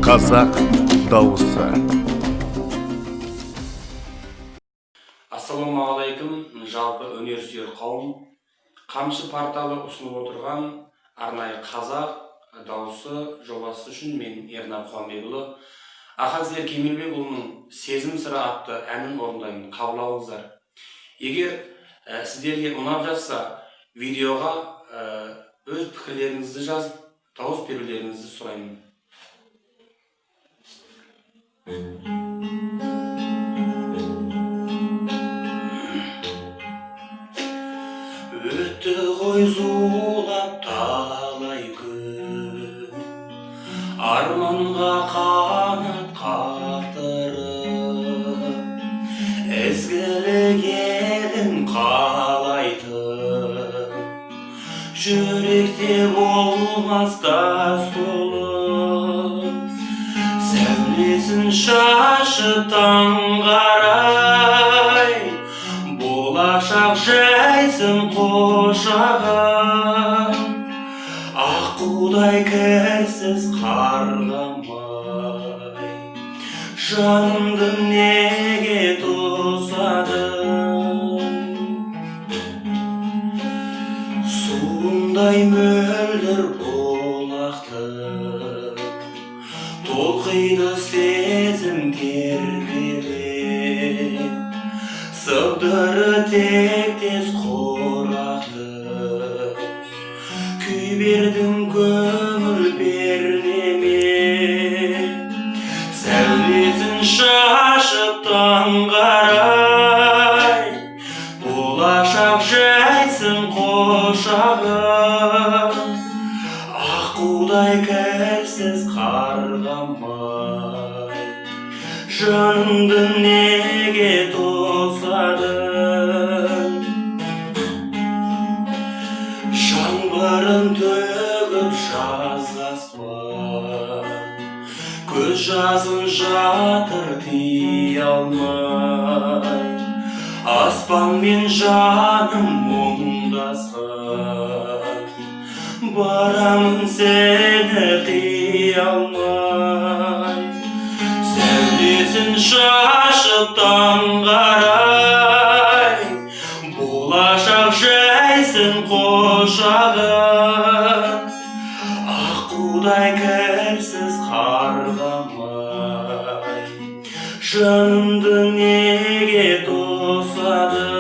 қазақ дауысы. Ассалаумағалейкум, жалпы өнерсүйер қауым. Қамшы порталы ұсынып отырған арнайы қазақ дауысы жобасы үшін мен Ернар Қуанбекұлы Ахазер Кемелбекұлының сезім сыры атты әнін орындаймын, қабыл алыңыздар. Егер сіздерге ұнап жатса, видеоға өз пікірлеріңізді жазып, дауыс берулеріңізді сұраймын. Өтті ғой зулап талай күн, арманға қанат қақтырып, ізгілік елін қалайтын, жүректе болмас тас толып, сәулесін шашып таңғарай, болашақ жайсын қошағым, аққудай кірсіз қарғамай, жанымды неге тосадың? Суындай мөлдір болақты, толқиды сезім кербелек, сыбдыры тектес қорақты, күй бердің көңіл пернеме, сәулесін шашып таңғарай, болашақ жайсын қошағым, аққудай кірсіз қарғамай, жанымды неге тосадың? Жаңбырын төгіп жазғаспан, көз жазын жатыр тия алмай, аспан мен жаным мұңдасқан, барамын сені қия алмай, сәулесін шашып таңғарай, болашақ жайсын қошағым, аққудай кірсіз қарғамай, жанымды неге тосадың?